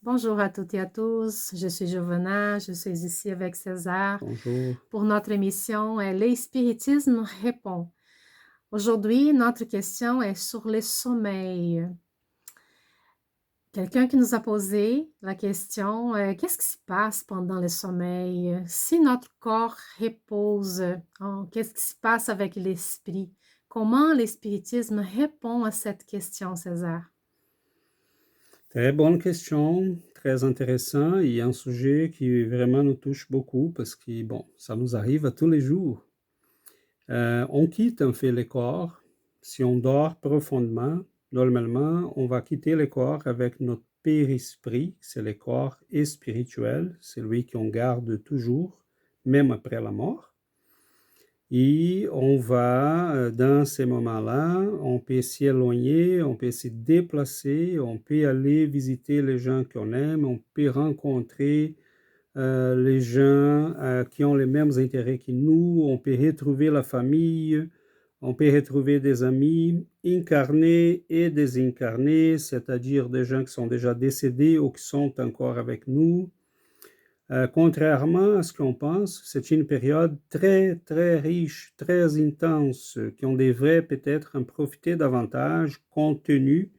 Bonjour à toutes et à tous, je suis Giovanna, je suis ici avec César Bonjour. pour notre émission Les Spiritismes répond. Aujourd'hui, notre question est sur le sommeil. Quelqu'un qui nous a posé la question, qu'est-ce qui se passe pendant le sommeil? Si notre corps repose, qu'est-ce qui se passe avec l'esprit? Comment le spiritisme répond à cette question, César? Très bonne question, très intéressant et un sujet qui vraiment nous touche beaucoup parce que, bon, ça nous arrive à tous les jours. On quitte en fait le corps. Si on dort profondément, normalement, on va quitter le corps avec notre périsprit, c'est le corps spirituel, c'est lui qu'on garde toujours, même après la mort. Et on va, dans ces moments-là, on peut s'éloigner, on peut se déplacer, on peut aller visiter les gens qu'on aime, on peut rencontrer les gens qui ont les mêmes intérêts que nous, on peut retrouver la famille, on peut retrouver des amis incarnés et désincarnés, c'est-à-dire des gens qui sont déjà décédés ou qui sont encore avec nous. Contrairement à ce qu'on pense, c'est une période très, très riche, très intense, qu'on devrait peut-être en profiter davantage, compte tenu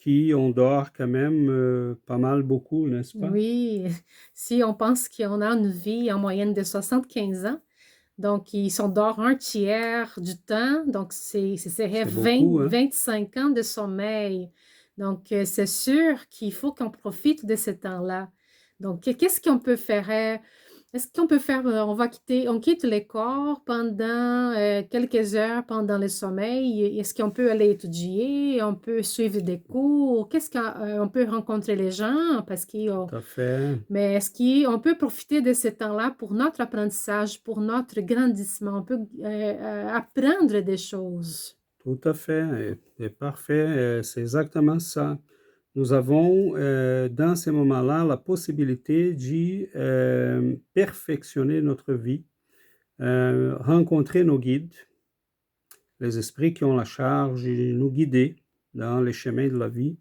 qu'on dort quand même pas mal beaucoup, n'est-ce pas? Oui, si on pense qu'on a une vie en moyenne de 75 ans, donc ils s'endort un tiers du temps, donc ce serait C'est beaucoup, hein? 25 ans de sommeil. Donc, c'est sûr qu'il faut qu'on profite de ce temps-là. Donc, qu'est-ce qu'on peut faire? Est-ce qu'on peut faire, on quitte le corps pendant quelques heures pendant le sommeil. Est-ce qu'on peut aller étudier? On peut suivre des cours? Qu'est-ce qu'on peut rencontrer les gens? Tout à fait. Mais est-ce qu'on peut profiter de ce temps-là pour notre apprentissage, pour notre grandissement? On peut apprendre des choses. Tout à fait. Et parfait. C'est exactement ça. Nous avons dans ces moments-là la possibilité de perfectionner notre vie, rencontrer nos guides, les esprits qui ont la charge de nous guider dans les chemins de la vie,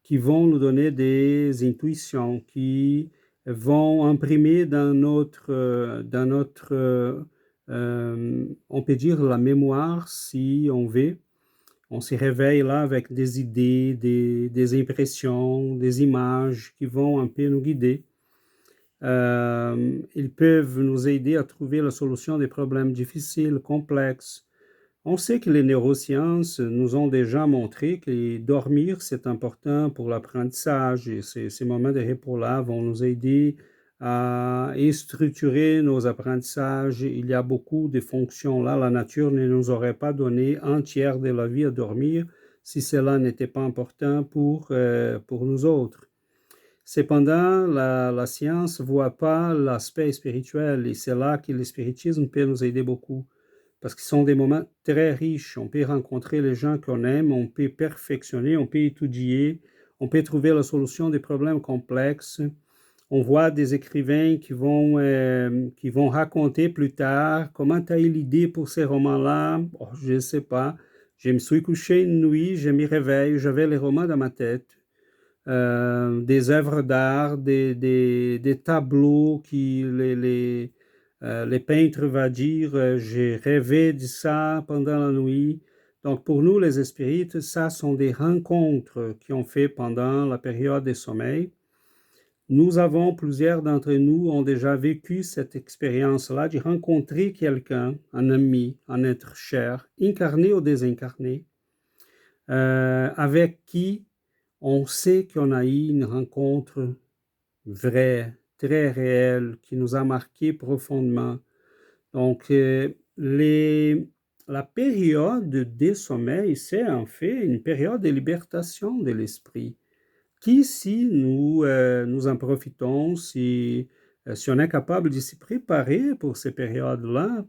qui vont nous donner des intuitions, qui vont imprimer on peut dire, la mémoire, si on veut. On se réveille là avec des idées, des impressions, des images qui vont un peu nous guider. Ils peuvent nous aider à trouver la solution des problèmes difficiles, complexes. On sait que les neurosciences nous ont déjà montré que dormir, c'est important pour l'apprentissage et ces moments de repos-là vont nous aider à structurer nos apprentissages. Il y a beaucoup de fonctions là. La nature ne nous aurait pas donné un tiers de la vie à dormir si cela n'était pas important pour nous autres. Cependant, la science ne voit pas l'aspect spirituel et c'est là que le spiritisme peut nous aider beaucoup parce qu'ils sont des moments très riches. On peut rencontrer les gens qu'on aime, on peut perfectionner, on peut étudier, on peut trouver la solution des problèmes complexes. On voit des écrivains qui vont raconter plus tard comment tu as eu l'idée pour ces romans-là. Oh, je ne sais pas. Je me suis couché une nuit, je me réveille, j'avais les romans dans ma tête. Des œuvres d'art, des tableaux qui les peintres vont dire j'ai rêvé de ça pendant la nuit. Donc pour nous les spirites, ça sont des rencontres qui ont fait pendant la période des sommeils. Nous avons, plusieurs d'entre nous ont déjà vécu cette expérience-là de rencontrer quelqu'un, un ami, un être cher, incarné ou désincarné, avec qui on sait qu'on a eu une rencontre vraie, très réelle, qui nous a marqué profondément. Donc, la période des sommeils, c'est en fait une période de libération de l'esprit, qui, si nous en profitons, si on est capable de s'y préparer pour ces périodes-là,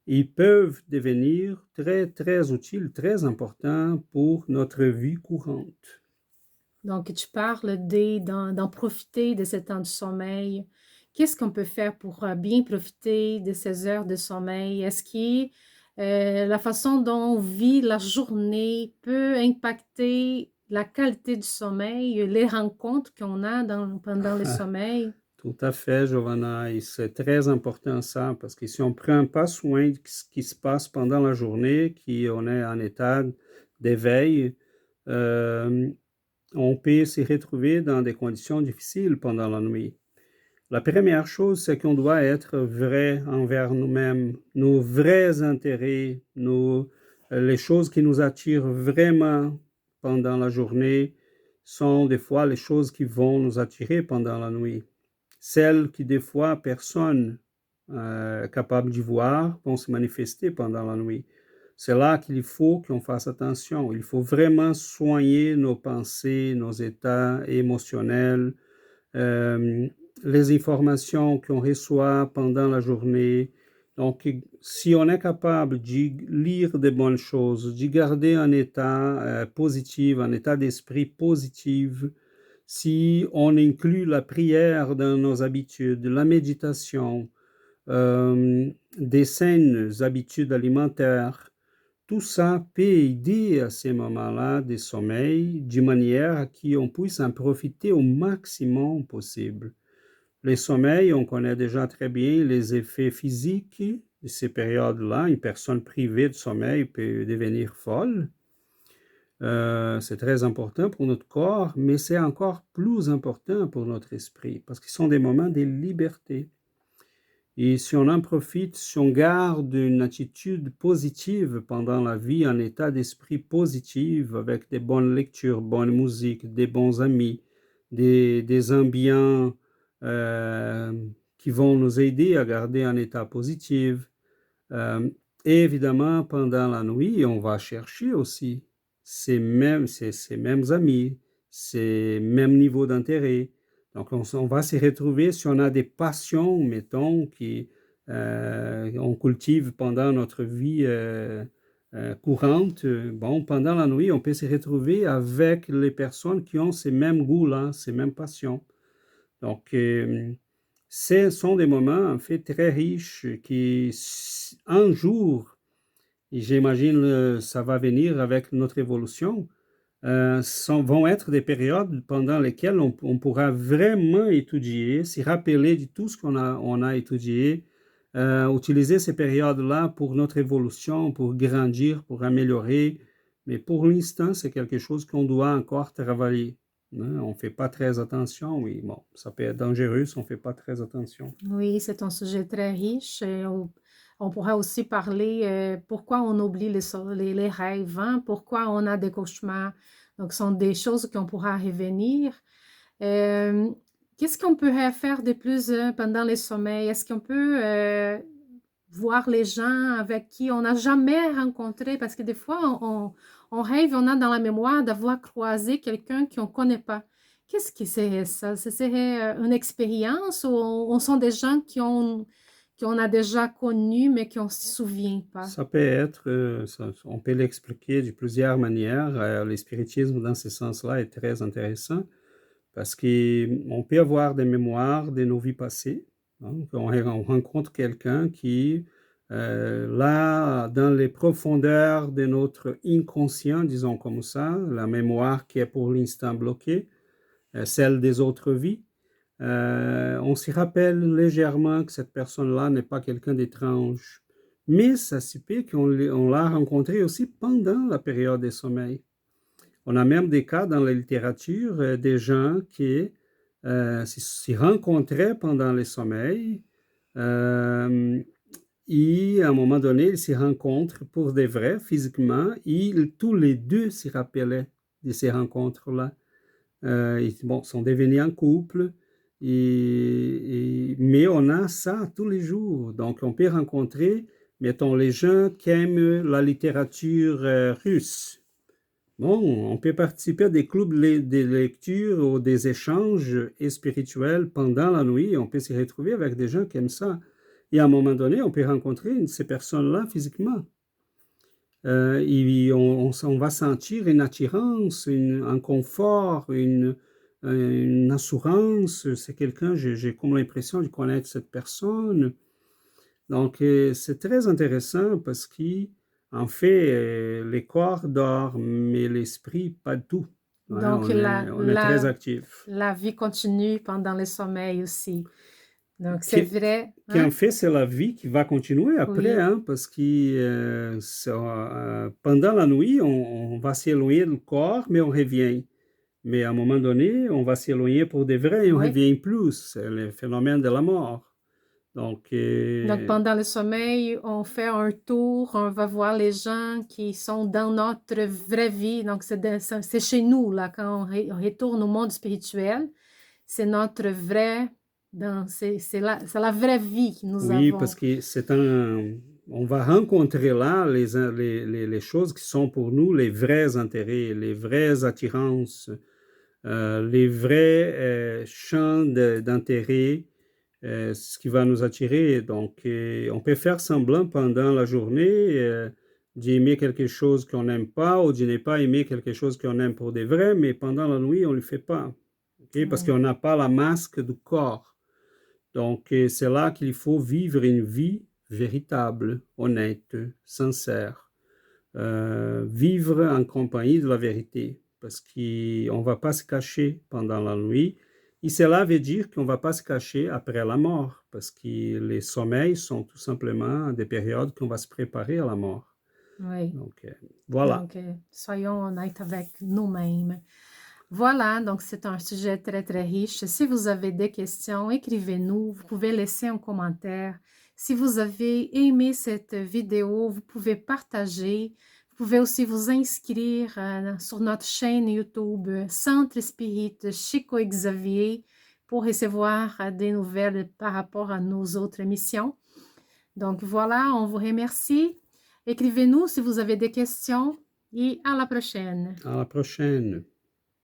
ils peuvent devenir très, très utiles, très importants pour notre vie courante. Donc, tu parles d'en profiter de ce temps de sommeil. Qu'est-ce qu'on peut faire pour bien profiter de ces heures de sommeil? Est-ce que la façon dont on vit la journée peut impacter la qualité du sommeil, les rencontres qu'on a pendant le sommeil. Tout à fait, Giovanna, et c'est très important ça, parce que si on ne prend pas soin de ce qui se passe pendant la journée, qu'on est en état d'éveil, euh, on peut se retrouver dans des conditions difficiles pendant la nuit. La première chose, c'est qu'on doit être vrai envers nous-mêmes, nos vrais intérêts, les choses qui nous attirent vraiment pendant la journée sont des fois les choses qui vont nous attirer pendant la nuit. Celles qui, des fois, personne capable d'y voir vont se manifester pendant la nuit. C'est là qu'il faut qu'on fasse attention. Il faut vraiment soigner nos pensées, nos états émotionnels, euh, les informations qu'on reçoit pendant la journée. Donc, si on est capable de lire des bonnes choses, de garder un état positif, un état d'esprit positif, si on inclut la prière dans nos habitudes, la méditation, des saines habitudes alimentaires, tout ça peut aider à ces moments-là de sommeil de manière à qu'on puisse en profiter au maximum possible. Les sommeils, on connaît déjà très bien les effets physiques de ces périodes-là. Une personne privée de sommeil peut devenir folle. C'est très important pour notre corps, mais c'est encore plus important pour notre esprit, parce qu'ils sont des moments de liberté. Et si on en profite, si on garde une attitude positive pendant la vie, un état d'esprit positif, avec des bonnes lectures, bonne musique, des bons amis, des ambiants euh, qui vont nous aider à garder un état positif, et évidemment, pendant la nuit, on va chercher aussi ces mêmes amis, ces mêmes niveaux d'intérêt. Donc, on va se retrouver si on a des passions, mettons, on cultive pendant notre vie courante. Bon, pendant la nuit, on peut se retrouver avec les personnes qui ont ces mêmes goûts-là, ces mêmes passions. Donc, ce sont des moments en fait très riches qui, un jour, et j'imagine ça va venir avec notre évolution, vont être des périodes pendant lesquelles on pourra vraiment étudier, s'y rappeler de tout ce on a étudié, utiliser ces périodes-là pour notre évolution, pour grandir, pour améliorer. Mais pour l'instant, c'est quelque chose qu'on doit encore travailler. On ne fait pas très attention, oui, bon, ça peut être dangereux si on ne fait pas très attention. Oui, c'est un sujet très riche. On pourra aussi parler pourquoi on oublie les rêves, hein, pourquoi on a des cauchemars. Donc, ce sont des choses qu'on pourra revenir. Euh, Qu'est-ce qu'on pourrait faire de plus pendant les sommeils? Est-ce qu'on peut voir les gens avec qui on n'a jamais rencontré? Parce que des fois, on rêve, on a dans la mémoire d'avoir croisé quelqu'un qu'on ne connaît pas. Qu'est-ce que c'est ça? Ce serait une expérience ou on sont des gens qu'on a déjà connus mais qu'on ne se souvient pas? Ça peut être, on peut l'expliquer de plusieurs manières. Le spiritisme, dans ce sens-là, est très intéressant parce qu'on peut avoir des mémoires de nos vies passées. Hein. On rencontre quelqu'un qui, là, dans les profondeurs de notre inconscient, disons comme ça, la mémoire qui est pour l'instant bloquée, celle des autres vies, on s'y rappelle légèrement que cette personne-là n'est pas quelqu'un d'étrange. Mais ça se peut qu'on l'a rencontré aussi pendant la période des sommeils. On a même des cas dans la littérature des gens qui s'y rencontraient pendant les sommeils euh, et à un moment donné, ils s'y rencontrent pour de vrai, physiquement, et tous les deux s'y rappelaient de ces rencontres-là. Ils bon, sont devenus en couple, mais on a ça tous les jours. Donc, on peut rencontrer, mettons, les gens qui aiment la littérature russe. Bon, on peut participer à des clubs de lecture ou des échanges spirituels pendant la nuit. On peut se retrouver avec des gens qui aiment ça. Et à un moment donné, on peut rencontrer ces personnes-là physiquement. Et on va sentir une attirance, un confort, une assurance. C'est quelqu'un, j'ai comme l'impression de connaître cette personne. Donc, c'est très intéressant parce qu'en fait, les corps dorment, mais l'esprit, pas du tout. Ouais, Donc, on est très actif. la vie continue pendant le sommeil aussi. Donc, c'est Qui, vrai, qui en hein? fait, c'est la vie qui va continuer après, Oui, hein, parce que pendant la nuit, on va s'éloigner du corps, mais on revient. Mais à un moment donné, on va s'éloigner pour de vrai et on oui. revient plus. C'est le phénomène de la mort. Donc, Donc, pendant le sommeil, on fait un tour, on va voir les gens qui sont dans notre vraie vie. Donc, c'est chez nous, là, quand on retourne au monde spirituel. C'est notre vrai, c'est la vraie vie que nous oui, parce avons. que on va rencontrer là les choses qui sont pour nous les vrais intérêts, les vraies attirances, les vrais champs d'intérêt, ce qui va nous attirer. Donc, on peut faire semblant pendant la journée d'aimer quelque chose qu'on n'aime pas ou de ne pas aimer quelque chose qu'on aime pour de vrai, mais pendant la nuit, on ne le fait pas. Ok? Parce Oui, qu'on n'a pas la masque du corps. Donc, c'est là qu'il faut vivre une vie véritable, honnête, sincère. Vivre en compagnie de la vérité, parce qu'on ne va pas se cacher pendant la nuit. Et cela veut dire qu'on ne va pas se cacher après la mort, parce que les sommeils sont tout simplement des périodes qu'on va se préparer à la mort. oui. Donc, voilà. Donc, soyons honnêtes avec nous-mêmes. Voilà, donc c'est un sujet très, très riche. Si vous avez des questions, écrivez-nous. Vous pouvez laisser un commentaire. Si vous avez aimé cette vidéo, vous pouvez partager. Vous pouvez aussi vous inscrire sur notre chaîne YouTube Centre Spirit Chico Xavier pour recevoir des nouvelles par rapport à nos autres émissions. Donc voilà, on vous remercie. Écrivez-nous si vous avez des questions et à la prochaine. À la prochaine.